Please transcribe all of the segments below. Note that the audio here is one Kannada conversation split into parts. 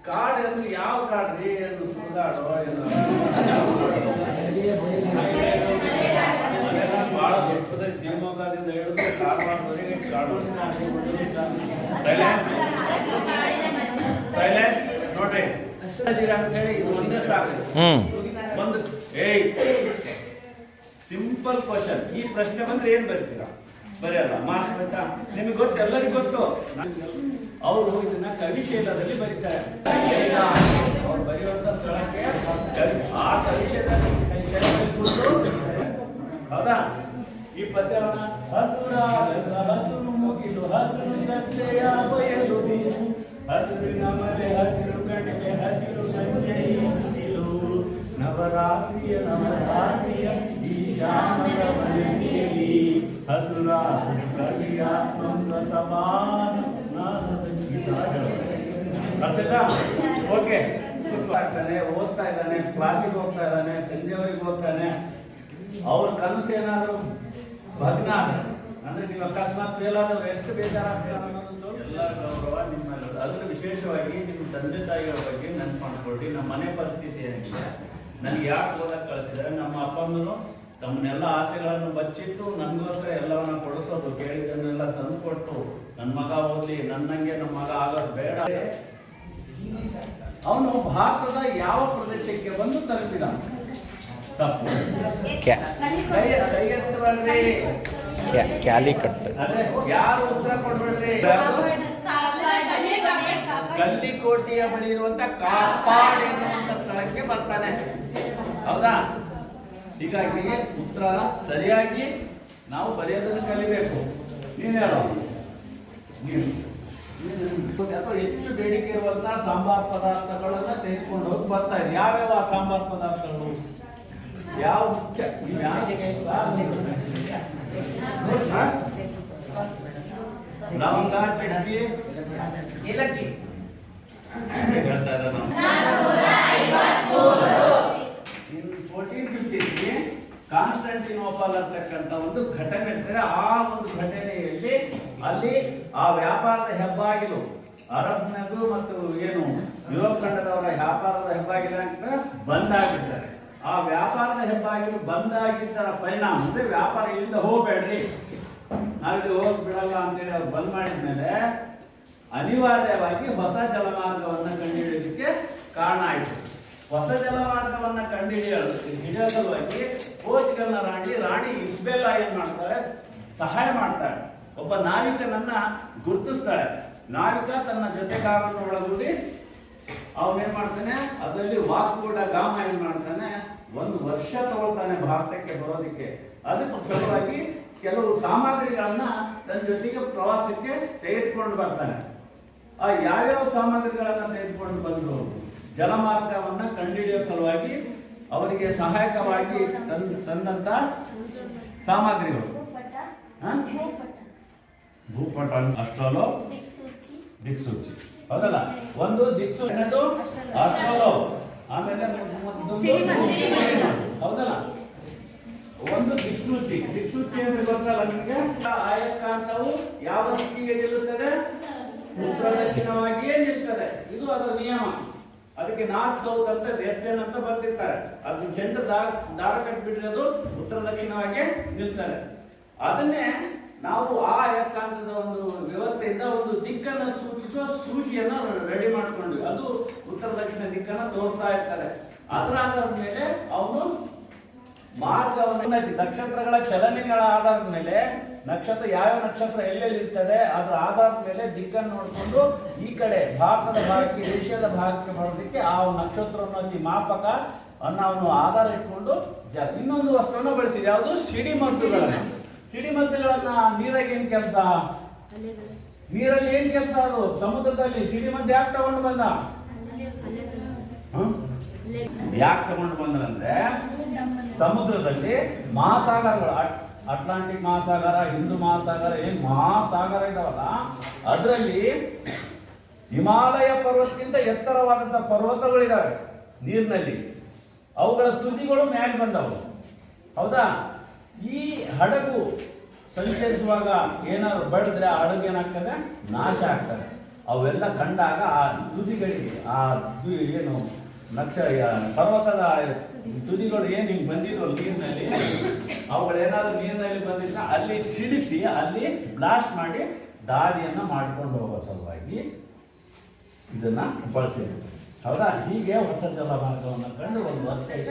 ಕಾರ್ಡ್ ಅಂದ್ರೆ ಯಾವ ಕಾರ್ಡ್ ರೀ? ಏನು ಸುಧಾಡೋ ಏನು ಬಹಳ ದೊಡ್ಡದ ಶಿವಮೊಗ್ಗದಿಂದ ಹೇಳಿದ್ರೆ ಕಾರವಾರವರೆಗೆ ನೋಡ್ರಿ ಅಂತ ಹೇಳಿ ಇದು ಒಂದೇ ಸಾಕು. ಒಂದು ಸಿಂಪಲ್ ಕ್ವಶನ್. ಈ ಪ್ರಶ್ನೆ ಬಂದ್ರೆ ಏನ್ ಬರ್ತೀರಾ? ಬರೆಯಲ್ಲ. ಮಾರ್ಕ್ಸ್ ಬೇಕಾ? ನಿಮಗೆ ಗೊತ್ತು, ಎಲ್ಲರಿಗೂ ಗೊತ್ತು. ಅವರು ಇದನ್ನ ಕವಿಶೈಲದಲ್ಲಿ ಬರೀತಾರೆ. ಅವ್ರು ಬರೆಯುವಂತ ಸ್ಥಳಕ್ಕೆ ಆ ಕವಿಶೈಲದಲ್ಲಿ ಹೌದಾ? ಈ ಪದ್ಯವನ್ನ ಹಸುರು ಮುಗಿಲು ಹಸಿರು ಗದ್ದೆಯ ಬಯಲು ಹಸಿರಿನ ಮಲೆ ಹಸಿರು ಕಣಿವೆ ಹಸಿರು ಸಂಜೆ ಮುಗಿಲು ನವರಾತ್ರಿಯ ಈ ಶ್ಯಾಮಲ ಮನೆಯಲ್ಲಿ ಹಸುರ ಕವಿಯ ಸಮಾನ ಓಕೆ. ಆಗ್ತಾನೆ, ಓದ್ತಾ ಇದ್ದಾನೆ, ಕ್ಲಾಸಿಗೆ ಹೋಗ್ತಾ ಇದ್ದಾನೆ, ಸಂಜೆವರೆಗೆ ಹೋಗ್ತಾನೆ. ಅವ್ರ ಕನಸು ಏನಾದ್ರು ಭಗ್ನ ಅಂದ್ರೆ ನೀವು ಅಕಸ್ಮಾತ್ ಫೇಲ್ ಆದವ್ರು ಎಷ್ಟು ಬೇಜಾರಾಗ್ತೀರ ಅನ್ನೋದು ಎಲ್ಲ ಗೌರವ ನಿಮ್ಮಲ್ಲಿ. ಅದನ್ನು ವಿಶೇಷವಾಗಿ ನಿಮ್ಮ ತಂದೆ ತಾಯಿಗಳ ಬಗ್ಗೆ ನೆನ್ಪು ಮಾಡ್ಕೊಳ್ರಿ. ನಮ್ಮ ಮನೆ ಪರಿಸ್ಥಿತಿ ಏನಿದೆ, ನನಗೆ ಯಾಕೆ ಓದಕ್ಕೆ ಕಳಿಸಿದ್ದಾರೆ, ನಮ್ಮ ಅಪ್ಪಂದರು ತಮ್ಮನ್ನೆಲ್ಲ ಆಸೆಗಳನ್ನು ಬಚ್ಚಿಟ್ಟು ನನಗೋಸ್ಕರ ಎಲ್ಲವನ್ನ ಕೊಡಿಸೋದು, ಕೇಳಿದನ್ನೆಲ್ಲ ತಂದುಕೊಟ್ಟು ನನ್ನ ಮಗ ಓದ್ಲಿ, ನನ್ನಂಗೆ ನಮ್ಮ ಮಗ ಆಗೋದು ಬೇಡ. ಅವನು ಭಾರತದ ಯಾವ ಪ್ರದೇಶಕ್ಕೆ ಬಂದು ತಲುಪಿದ? ತಪ್ಪು. ಯಾರು ಉತ್ತರ ಕೊಡ್ಬೇಡ್ರಿ. ಗಲ್ಲಿಕೋಟೆಯ ಬಳಿ ಇರುವಂತ ಕಾಪಾಡ್ ಎನ್ನುವಂತ ಸ್ಥಳಕ್ಕೆ ಬರ್ತಾನೆ. ಹೌದಾ? ಹೀಗಾಗಿ ಉತ್ತರ ಸರಿಯಾಗಿ ನಾವು ಬರೆಯೋದನ್ನು ಕಲಿಬೇಕು. ನೀನ್ ಹೇಳೋ, ಅಥವಾ ಹೆಚ್ಚು ಬೇಡಿಕೆ ಇರುವಂತಹ ಸಾಂಬಾರ್ ಪದಾರ್ಥಗಳನ್ನ ತೆಗೆದುಕೊಂಡು ಹೋಗಿ ಬರ್ತಾ ಇದೆ. ಯಾವ್ಯಾವ ಸಾಂಬಾರ್ ಪದಾರ್ಥಗಳು? ಯಾವ ಮುಖ್ಯ? ಲವಂಗ, ಚಟ್ನಿ, ಏಲಕ್ಕಿ. ಹೇಳ್ತಾ ಇದ್ದಾರೆ ನಾವು 1453 ಕಾನ್ಸ್ಟಂಟಿನೋಪಲ್ ಅಂತಕ್ಕಂಥ ಒಂದು ಘಟನೆ ಇರ್ತದೆ. ಆ ಒಂದು ಘಟನೆಯಲ್ಲಿ ಅಲ್ಲಿ ಆ ವ್ಯಾಪಾರದ ಹೆಬ್ಬಾಗಿಲು ಅರಬ್ನದು ಮತ್ತು ಏನು ಯುರೋಪ್ ಖಂಡದವರ ವ್ಯಾಪಾರದ ಹೆಬ್ಬಾಗಿಲು ಅಂತ ಬಂದಾಗ್ಬಿಡ್ತಾರೆ. ಆ ವ್ಯಾಪಾರದ ಹೆಬ್ಬಾಗಿಲು ಬಂದಾಗಿದ್ದ ಪರಿಣಾಮ ಅಂದ್ರೆ ವ್ಯಾಪಾರ ಇಲ್ಲಿಂದ ಹೋಗ್ಬೇಡ್ರಿ, ನಾವಿಲ್ಲಿ ಹೋಗಿ ಬಿಡಲ್ಲ ಅಂತೇಳಿ ಅವ್ರು ಬಂದ್ ಮಾಡಿದ್ಮೇಲೆ ಅನಿವಾರ್ಯವಾಗಿ ಹೊಸ ಜಲಮಾರ್ಗವನ್ನ ಕಂಡುಹಿಡಿಯೋದಕ್ಕೆ ಕಾರಣ ಆಯಿತು. ಹೊಸ ಜಲಮಾರ್ಗವನ್ನ ಹಿಡಿಯೋ ಸಲುವಾಗಿ ಪೋರ್ಚುಗಲ್ನ ರಾಣಿ ಇಸ್ಬೆಲ್ಲಾ ಏನ್ ಮಾಡ್ತಾಳೆ? ಸಹಾಯ ಮಾಡ್ತಾಳೆ. ಒಬ್ಬ ನಾವಿಕನನ್ನ ಗುರುತಿಸ್ತಾಳೆ. ನಾವಿಕ ತನ್ನ ಜೊತೆಗಾರನ ಒಳಗೂಡಿ ಅವನೇನ್ ಮಾಡ್ತಾನೆ, ಅದರಲ್ಲಿ ವಾಸ್ಕೋ ಡ ಗಾಮ ಏನ್ ಮಾಡ್ತಾನೆ, 1 ವರ್ಷ ತಗೊಳ್ತಾನೆ ಭಾರತಕ್ಕೆ ಬರೋದಕ್ಕೆ. ಅದಕ್ಕೆ ಸಲುವಾಗಿ ಕೆಲವು ಸಾಮಗ್ರಿಗಳನ್ನ ತನ್ನ ಜೊತೆಗೆ ಪ್ರವಾಸಕ್ಕೆ ತೆಗೆದುಕೊಂಡು ಬರ್ತಾನೆ. ಆ ಯಾವ್ಯಾವ ಸಾಮಗ್ರಿಗಳನ್ನ ತೆಗೆದುಕೊಂಡು ಬಂದು ಜಲಮಾರ್ಗವನ್ನ ಕಂಡುಹಿಡಿಯೋ ಸಲುವಾಗಿ ಅವರಿಗೆ ಸಹಾಯಕವಾಗಿ ತಂದಂತ ಸಾಮಗ್ರಿಗಳು ಭೂಪಟ, ಅಸ್ಟ್ರೋಲೋ, ದಿಕ್ಸೂಚಿ. ಹೌದಲ್ಲ? ಒಂದು ದಿಕ್ಸೂಚಿ, ಅಸ್ಟ್ರೋಲೋ, ಆಮೇಲೆ ಹೌದಲ್ಲ? ಒಂದು ದಿಕ್ಸೂಚಿ. ದಿಕ್ಸೂಚಿ ಅಂದ್ರೆ ಗೊತ್ತಲ್ಲ ನಿಮಗೆ? ಆಯಸ್ಕಾಂತವು ಯಾವ ದಿಕ್ಕಿಗೆ ನಿಲ್ಲುತ್ತದೆ? ಉತ್ತರ ದಕ್ಷಿಣವಾಗಿಯೇ ನಿಲ್ತದೆ. ಇದು ಅದರ ನಿಯಮ. ಅದಕ್ಕೆ ನಾರ್ತ್ ಸೌತ್ ಅಂತ ಡೆಸ್ಟಿನ್ ಅಂತ ಬರ್ತಿರ್ತಾರೆ. ಅದು ಚೆಂಡು ದಾರ ಕಟ್ಟಿಬಿಟ್ಟಿರೋದು ಉತ್ತರ ದಕ್ಷಿಣವಾಗಿ ನಿಲ್ತಾರೆ. ಅದನ್ನೇ ನಾವು ಆ ಅಯಸ್ಕಾಂತದ ಒಂದು ವ್ಯವಸ್ಥೆಯಿಂದ ಒಂದು ದಿಕ್ಕನ್ನು ಸೂಚಿಸುವ ಸೂಚಿಯನ್ನು ರೆಡಿ ಮಾಡ್ಕೊಂಡ್ವಿ. ಅದು ಉತ್ತರ ದಕ್ಷಿಣ ದಿಕ್ಕನ್ನು ತೋರಿಸ್ತಾ ಇರ್ತಾರೆ. ಅದರ ಆಧಾರದ ಮೇಲೆ ಅವನು ಮಾರ್ಗವನ್ನು ನಕ್ಷತ್ರಗಳ ಚಲನೆಗಳ ಆಧಾರದ ಮೇಲೆ ನಕ್ಷತ್ರ ಯಾವ್ಯಾವ ನಕ್ಷತ್ರ ಎಲ್ಲೆಲ್ಲಿ ಇರ್ತದೆ ಅದರ ಆಧಾರದ ಮೇಲೆ ದಿಕ್ಕನ್ನು ನೋಡಿಕೊಂಡು ಈ ಕಡೆ ಭಾರತದ ಭಾಗಕ್ಕೆ, ಏಷ್ಯಾದ ಭಾಗಕ್ಕೆ ಬರೋದಕ್ಕೆ ಆ ನಕ್ಷತ್ರವನ್ನು ಮಾಪಕ ಅನ್ನ ಅವನು ಆಧಾರ ಇಟ್ಕೊಂಡು ಇನ್ನೊಂದು ವಸ್ತುವನ್ನು ಬಳಸಿದೆ. ಯಾವುದು? ಸಿಡಿಮದ್ದುಗಳನ್ನ. ಸಿಡಿಮದ್ದುಗಳನ್ನ ನೀರಾಗಿ ಏನ್ ಕೆಲಸ? ನೀರಲ್ಲಿ ಏನ್ ಕೆಲಸ? ಅದು ಸಮುದ್ರದಲ್ಲಿ ಸಿಡಿಮದ್ದು ಯಾಕೆ ತಗೊಂಡು ಬಂದ? ಯಾಕೆ ತಗೊಂಡು ಬಂದ್ರಂದ್ರೆ ಸಮುದ್ರದಲ್ಲಿ ಮಹಾಸಾಗರಗಳು, ಅಟ್ಲಾಂಟಿಕ್ ಮಹಾಸಾಗರ, ಹಿಂದೂ ಮಹಾಸಾಗರ, ಏನ್ ಮಹಾಸಾಗರ ಇದಾವಲ್ಲ, ಅದರಲ್ಲಿ ಹಿಮಾಲಯ ಪರ್ವತಕ್ಕಿಂತ ಎತ್ತರವಾದಂತಹ ಪರ್ವತಗಳಿದಾವೆ ನೀರಿನಲ್ಲಿ. ಅವುಗಳ ತುದಿಗಳು ಮೇಲೆ ಬಂದವು. ಹೌದಾ? ಈ ಹಡಗು ಸಂಚರಿಸುವಾಗ ಏನಾದ್ರು ಬಡಿದ್ರೆ ಆ ಹಡಗು ಏನಾಗ್ತದೆ, ನಾಶ ಆಗ್ತದೆ. ಅವೆಲ್ಲ ಕಂಡಾಗ ಆ ತುದಿಗಳಿಗೆ ಏನು ಪರ್ವತದ ತುದಿಗಳು ಏನು ಹಿಂಗೆ ಬಂದಿದ್ರು ನೀರಿನಲ್ಲಿ, ಅವುಗಳೇನಾದ್ರು ನೀರಿನಲ್ಲಿ ಬಂದಿದ್ರೆ ಅಲ್ಲಿ ಸಿಡಿಸಿ ಅಲ್ಲಿ ಬ್ಲಾಸ್ಟ್ ಮಾಡಿ ದಾರಿಯನ್ನು ಮಾಡ್ಕೊಂಡು ಹೋಗೋ ಸಲುವಾಗಿ ಇದನ್ನ ಬಳಸಿದ್ರು. ಹೌದಾ? ಹೀಗೆ ಹೊಸ ಜಲಮಾರ್ಗವನ್ನು ಕಂಡು ಒಂದು ವರ್ಷ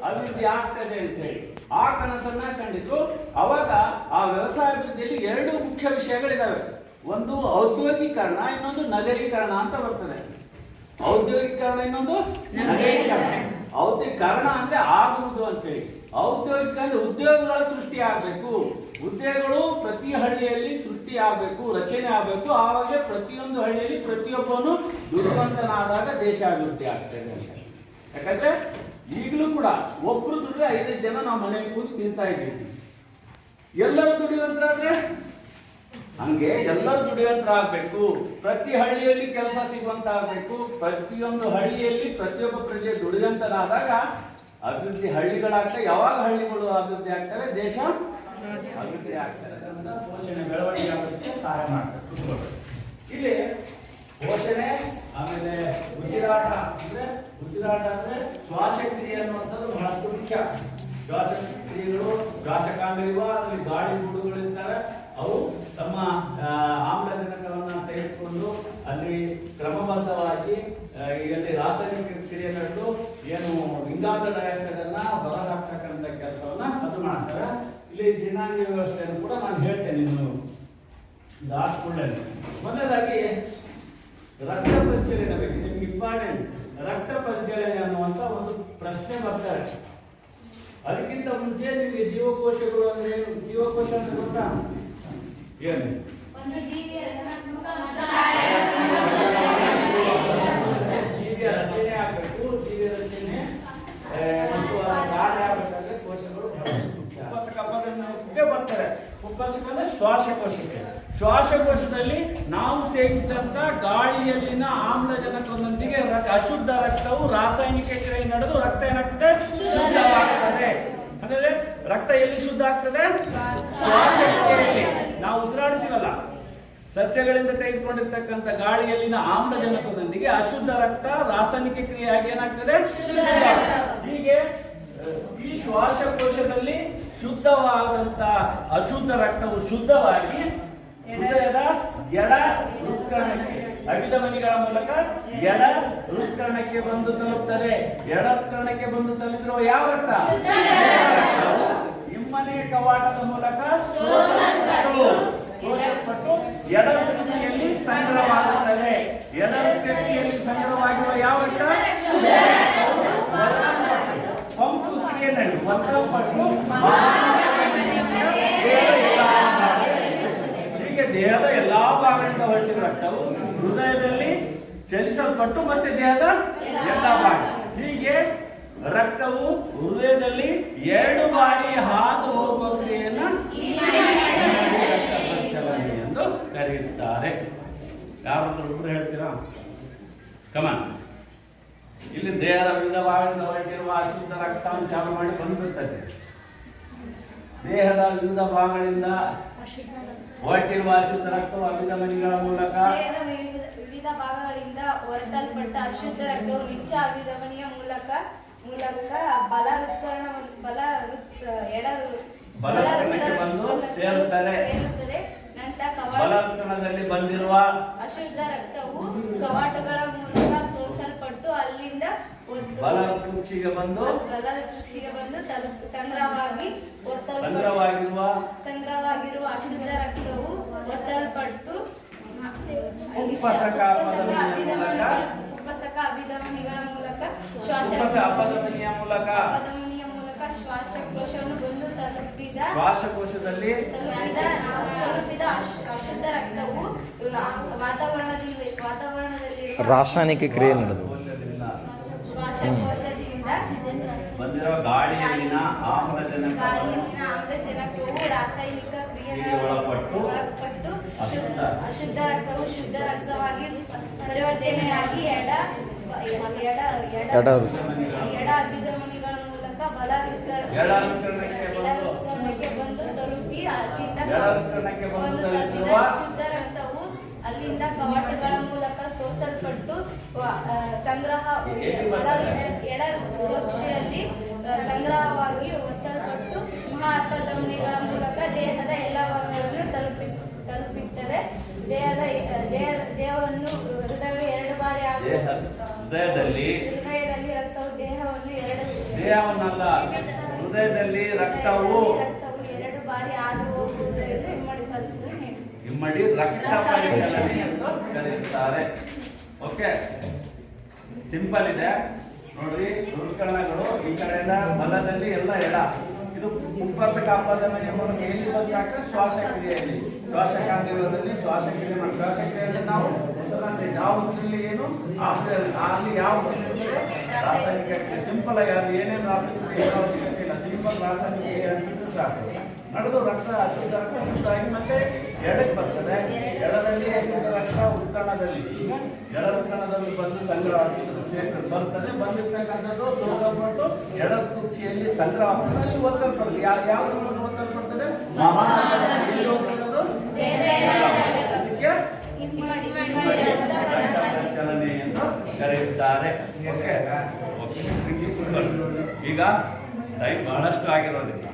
ಅಭಿವೃದ್ಧಿ ಆಗ್ತದೆ ಅಂತೇಳಿ ಆ ಕನಸನ್ನ ಕಂಡಿದ್ರು. ಅವಾಗ ಆ ವ್ಯವಸಾಯ ಅಭಿವೃದ್ಧಿಯಲ್ಲಿ 2 ಮುಖ್ಯ ವಿಷಯಗಳಿದಾವೆ. ಒಂದು ಔದ್ಯೋಗೀಕರಣ, ಇನ್ನೊಂದು ನಗರೀಕರಣ ಅಂತ ಬರ್ತದೆ. ಔದ್ಯೋಗೀಕರಣ, ಇನ್ನೊಂದು ನಗರೀಕರಣ. ಔದ್ಯೋಗೀಕರಣ ಅಂದ್ರೆ ಆಗುವುದು ಅಂತೇಳಿ, ಔದ್ಯೋಗಿಕ ಅಂದ್ರೆ ಉದ್ಯೋಗಗಳ ಸೃಷ್ಟಿ ಆಗ್ಬೇಕು. ಉದ್ಯೋಗಗಳು ಪ್ರತಿ ಹಳ್ಳಿಯಲ್ಲಿ ಸೃಷ್ಟಿ ಆಗ್ಬೇಕು, ರಚನೆ ಆಗ್ಬೇಕು. ಆವಾಗ ಪ್ರತಿಯೊಂದು ಹಳ್ಳಿಯಲ್ಲಿ ಪ್ರತಿಯೊಬ್ಬನು ದುಡಿಯುವಂತನಾದಾಗ ದೇಶ ಅಭಿವೃದ್ಧಿ ಆಗ್ತದೆ ಅಂತ. ಯಾಕಂದ್ರೆ ಈಗಲೂ ಕೂಡ ಒಬ್ರು ದುಡ್ರೆ 5 ಜನ ನಾವು ಮನೆಯಲ್ಲಿ ಕೂತು ತಿಂತಾ ಇದ್ದೀವಿ. ಎಲ್ಲರೂ ದುಡಿಯುವಂತರಾದ್ರೆ ಹಂಗೆ ಎಲ್ಲರೂ ದುಡಿಯುವಂತರಾಗಬೇಕು. ಪ್ರತಿ ಹಳ್ಳಿಯಲ್ಲಿ ಕೆಲಸ ಸಿಗುವಂತ ಆಗ್ಬೇಕು. ಪ್ರತಿಯೊಂದು ಹಳ್ಳಿಯಲ್ಲಿ ಪ್ರತಿಯೊಬ್ಬ ಪ್ರಜೆ ದುಡಿಯುವಂತನಾದಾಗ ಅಭಿವೃದ್ಧಿ ಹಳ್ಳಿಗಳಾಗ್ತವೆ. ಯಾವಾಗ ಹಳ್ಳಿಗಳು ಅಭಿವೃದ್ಧಿ ಆಗ್ತವೆ, ದೇಶ ಅಭಿವೃದ್ಧಿ ಆಗ್ತದೆ. ಪೋಷಣೆ ಬೆಳವಣಿಗೆ ಆಗೋದಕ್ಕೆ ಸಹಾಯ ಮಾಡ್ತಾರೆ. ಇಲ್ಲಿ ಪೋಷಣೆ, ಆಮೇಲೆ ಉಸಿರಾಟ ಅಂದ್ರೆ ಶ್ವಾಸಕ್ರಿಯೆ ಅನ್ನುವಂಥದ್ದು ಬಹಳಷ್ಟು ಮುಖ್ಯ. ಶ್ವಾಸಕ್ರಿಯೆಗಳು, ಶ್ವಾಸಕಾಂಗಗಳು, ಅಲ್ಲಿ ಗಾಳಿ ಗುಡುಗಳಿರ್ತಾರೆ. ಅವು ತಮ್ಮ ಆಮ್ಲಜನಕವನ್ನು ತೆಗೆದುಕೊಂಡು ಅಲ್ಲಿ ಕ್ರಮಬದ್ಧವಾಗಿ ಇಲ್ಲಿ ರಾಸಾಯನಿಕ ಕ್ರಿಯೆ ನಡೆದು ಏನು ಇಂಗಾಲದ ಡೈಆಕ್ಸೈಡ್ ಅನ್ನ ಹೊರಹಾಕ್ತಕ್ಕಂಥ ಕೆಲಸವನ್ನ ಅದು ಮಾಡ್ತಾರೆ. ಇಲ್ಲಿ ಜೀರ್ಣಾಂಗ ವ್ಯವಸ್ಥೆಯನ್ನು ಕೂಡ ನಾನು ಹೇಳ್ತೇನೆ. ನೀವು ದಾಸ್ಕೊಳ್ಳಿ. ಮೊದಲಾಗಿ ರಕ್ತ ಪರಿಚಲನೆ ಬಗ್ಗೆ ನಿಮ್ಗೆ ಇಂಪಾರ್ಟೆಂಟ್. ರಕ್ತ ಪರಿಚಲನೆ ಅನ್ನುವಂತ ಒಂದು ಪ್ರಶ್ನೆ ಬರ್ತಾರೆ. ಅದಕ್ಕಿಂತ ಮುಂಚೆ ನಿಮಗೆ ಜೀವಕೋಶಗಳು ಅಂದ್ರೆ ಏನು? ಜೀವಕೋಶ ಅಂದ್ರೆ ಗೊತ್ತಾ? ಏನು? ಜೀವಿಯ ರಚನೆ ಆಗಬೇಕು. ಜೀವಿಯ ರಚನೆ ಮತ್ತು ಕಾರ್ಯ ಆಗಬೇಕಾದ್ರೆ ಕೋಶಗಳು ಉಪಸಕ ಪದಕ್ಕೆ ಬರ್ತಾರೆ. ಉಪಸಕ ಅಂದ್ರೆ ಶ್ವಾಸಕೋಶಕ್ಕೆ. ಶ್ವಾಸಕೋಶದಲ್ಲಿ ನಾವು ಸೇವಿಸಿದಂತ ಗಾಳಿಯಲ್ಲಿನ ಆಮ್ಲಜನಕದೊಂದಿಗೆ ಅಶುದ್ಧ ರಕ್ತವು ರಾಸಾಯನಿಕ ಕ್ರಿಯೆ ನಡೆದು ರಕ್ತ ಏನಾಗ್ತದೆ, ಶುದ್ಧವಾಗ್ತದೆ. ಅಂದ್ರೆ ರಕ್ತ ಎಲ್ಲಿ ಶುದ್ಧ ಆಗ್ತದೆ? ಶ್ವಾಸಕ್ರಿಯೆಯಲ್ಲಿ. ನಾವು ಉಸಿರಾಡ್ತೀವಲ್ಲ, ಸಸ್ಯಗಳಿಂದ ತೆಗೆದುಕೊಂಡಿರ್ತಕ್ಕಂಥ ಗಾಳಿಯಲ್ಲಿನ ಆಮ್ಲಜನಕದೊಂದಿಗೆ ಅಶುದ್ಧ ರಕ್ತ ರಾಸಾಯನಿಕ ಕ್ರಿಯೆಯಾಗಿ ಏನಾಗ್ತದೆ, ಶುದ್ಧ. ಹೀಗೆ ಈ ಶ್ವಾಸಕೋಶದಲ್ಲಿ ಶುದ್ಧವಾದಂತ ಅಶುದ್ಧ ರಕ್ತವು ಶುದ್ಧವಾಗಿ ಹೃದಯದ ಎಡ ಹೃತ್ಕರ್ಣಕ್ಕೆ ಅಭಿಧಮನಿಗಳ ಮೂಲಕ ಎಡ ಹೃತ್ಕರ್ಣಕ್ಕೆ ಬಂದು ತಲುಪ್ತದೆ. ಎಡ ಹೃತ್ಕರ್ಣಕ್ಕೆ ಬಂದು ತಲುಪಿರುವ ಯಾವ ರಕ್ತ? ಹಿಮ್ಮನೆ ಕವಾಟದ ಮೂಲಕ ಶೋಷಿಸಲ್ಪಟ್ಟು ಎಡ ಕಕ್ಷಿಯಲ್ಲಿ ಸಂಗ್ರಹವಾಗುತ್ತದೆ. ಎಡ ಕಕ್ಷಿಯಲ್ಲಿ ಸಂಗ್ರಹವಾಗಿರುವ ಯಾವ ರಕ್ತ? ಪಂಪು ಕ್ರಿಯೆ ನಡೆದು ಒತ್ತಡಪಟ್ಟು ದೇಹದ ಎಲ್ಲಾ ಭಾಗದಿಂದ ಹೊರಟಿರುವ ರಕ್ತವು ಹೃದಯದಲ್ಲಿ ಚಲಿಸಲ್ಪಟ್ಟು ಮತ್ತೆ ದೇಹದ ಎಲ್ಲಾ ಭಾಗ. ಹೀಗೆ ರಕ್ತವು ಹೃದಯದಲ್ಲಿ 2 ಬಾರಿ ಹಾದು ಹೋಗುವ ಕ್ರಿಯೆಯನ್ನ ಚಲನೆ ಎಂದು ಕರೆಯುತ್ತಾರೆ. ಯಾರಾದ್ರೂ ಹೇಳ್ತೀರಾ? ಕಮಾನ್. ಇಲ್ಲಿ ದೇಹದ ವಿವಿಧ ಭಾಗದಿಂದ ಹೊರಟಿರುವ ಅಶುದ್ಧ ರಕ್ತವನ್ನು ಚಾಲು ಮಾಡಿ ಬಂದ್ಬಿಡ್ತದೆ. ದೇಹದ ವಿವಿಧ ಭಾಗಗಳಿಂದ ಹೊರಟಿರುವ ಅಶುದ್ಧ ರಕ್ತವು ಅಭಿಧಮನಿಗಳ ಮೂಲಕ ವಿವಿಧ ಭಾಗಗಳಿಂದ ಹೊರಟಲ್ಪಟ್ಟ ಅಶುದ್ಧ ರಕ್ತವು ನಿಚ್ಚ ಅಭಿಧಮನಿಯ ಮೂಲಕ ಬಲವೃತ್ತಕ್ಕೆ ಬಂದು ಸೇರುತ್ತದೆ. ಬಲವೃತ್ತದಲ್ಲಿ ಬಂದಿರುವ ಅಶುದ್ಧ ರಕ್ತವು ಕವಾಟಗಳ ಮೂಲಕ ಸೋಸಲ್ಪಟ್ಟು ಅಲ್ಲಿಂದ ಬಲವೃಕ್ಷಿಗೆ ಬಂದು ಸಂಗ್ರಹವಾಗಿರುವ ಅಶುದ್ಧ ರಕ್ತವು ಒತ್ತಲ್ಪಟ್ಟು ಉಪಸಕ ಅಭಿಧಮನಿಗಳ ಮೂಲಕ ಅಪಧಮನಿಯ ಮೂಲಕ ಶ್ವಾಸಕೋಶವನ್ನು ಬಂದು ಶ್ವಾಸಕೋಶದಲ್ಲಿ ತಲುಪಿದ ಅಶುದ್ಧ ರಕ್ತವು ವಾತಾವರಣದಲ್ಲಿ ರಾಸಾಯನಿಕ ಕ್ರಿಯೆ ನಡೆದು ಶ್ವಾಸಕೋಶದಿಂದ ಬಂದಿರುವ ಗಾಳಿಯಲ್ಲಿನ ಆಮ್ಲಜನಕವು ರಾಸಾಯನಿಕ ಕ್ರಿಯೆಗೆ ಒಳಪಟ್ಟು ಅಶುದ್ಧ ರಕ್ತವು ಶುದ್ಧ ರಕ್ತವಾಗಿ ಪರಿವರ್ತನೆಯಾಗಿ ಎಡ ಅಭಿಧಮನಿಗಳ ಮೂಲಕ ಬಲ ಹೃತ್ಕರ್ಣಕ್ಕೆ ಬಂದು ತಲುಪಿ ಅಲ್ಲಿಂದ ಎಡಕಣಕ್ಕೆ ಒಂದು ಬಂದಿರುವ ಶುದ್ಧ ರಕ್ತವು ಅಲ್ಲಿಂದ ಕವಾಟಗಳ ಮೂಲಕ ಸೋಸಲ್ಪಟ್ಟು ಸಂಗ್ರಹ ಎಡ ಕಕ್ಷೆಯಲ್ಲಿ ಸಂಗ್ರಹವಾಗಿ ಒತ್ತಲ್ಪಟ್ಟು ಮಹಾಪಧಮನಿಗಳ ಮೂಲಕ ದೇಹದ ಎಲ್ಲ ಭಾಗಗಳನ್ನು ತಲುಪುತ್ತದೆ. ದೇಹವನ್ನು ಹೃದಯವು 2 ಬಾರಿ ಹೃದಯದಲ್ಲಿ ರಕ್ತವು ದೇಹವನ್ನಲ್ಲ, ಹೃದಯದಲ್ಲಿ ರಕ್ತವು 2 ಬಾರಿ ಹಾದು ಹೋಗುವುದು ಎಂದು ಇಮ್ಮಡಿ ರಕ್ತ ಪರಿಚಲನೆ ಎಂದು ಕರೆಯುತ್ತಾರೆ. ಓಕೆ, ಸಿಂಪಲ್ ಇದೆ ನೋಡ್ರಿ. ದುರ್ಕರಣಗಳು ಈ ಕಡೆಯಿಂದ ಬಲದಲ್ಲಿ ಎಲ್ಲ ಎಡ. ಇದು ಉತ್ಪತ್ತ ಕಾಪಾದನೆ ಮೂಲಕ ಎಲ್ಲಿ ಸ್ವಲ್ಪ ಶ್ವಾಸಕ್ರಿಯೆಯಲ್ಲಿ, ಶ್ವಾಸಕಾಂಗದಲ್ಲಿ ಶ್ವಾಸಕ್ರಿಯೆ ಮಾಡಿ. ಶ್ವಾಸಕ್ರಿಯೆಯಲ್ಲಿ ನಾವು ಯಾವ ವಸ್ತುವಿನಲ್ಲಿ ಏನು ಅಲ್ಲಿ ಯಾವ ರಾಸಾಯನಿಕ ಕ್ರಿಯೆ ಸಿಂಪಲ್ ಆಗಿ ಅಲ್ಲಿ ಏನೇನು ರಾಸಾಯನಿಕ ಅವಶ್ಯಕತೆ ಇಲ್ಲ. ಸಿಂಪಲ್ ರಾಸಾಯನಿಕ ಕ್ರಿಯೆ ಸಾಕು. ನಡೆದು ರಕ್ತ ಅಶುದ್ಧ ರಕ್ತ ಶುದ್ಧಾಗಿ ಮತ್ತೆ ಎಡಕ್ಕೆ ಬರ್ತದೆ. ಎಡದಲ್ಲಿ ಅಶುದ್ಧ ರಕ್ತ ಉತ್ಕಣದಲ್ಲಿ, ಎಡ ಉತ್ಕಣದಲ್ಲಿ ಬಂದು ಸಂಗ್ರಹ ಬರ್ತದೆ. ಬಂದಿರ್ತಕ್ಕಂಥದ್ದು ಸೋಸಲ್ಪಟ್ಟು ಎಡ ಕುರ್ಚಿಯಲ್ಲಿ ಸಂಗ್ರಹ ಆಗ್ತದೆ. ಅಲ್ಲಿ ಒತ್ತಲ್ಪಡ್ತದೆ. ಯಾವ ಒತ್ತಲ್ಪಡ್ತದೆ? ಅದಕ್ಕೆ ಚಲನೆ ಎಂದು ಕರೆಯುತ್ತಾರೆ. ಈಗ ಟೈಮ್ ಬಹಳಷ್ಟು ಆಗಿರೋದಕ್ಕೆ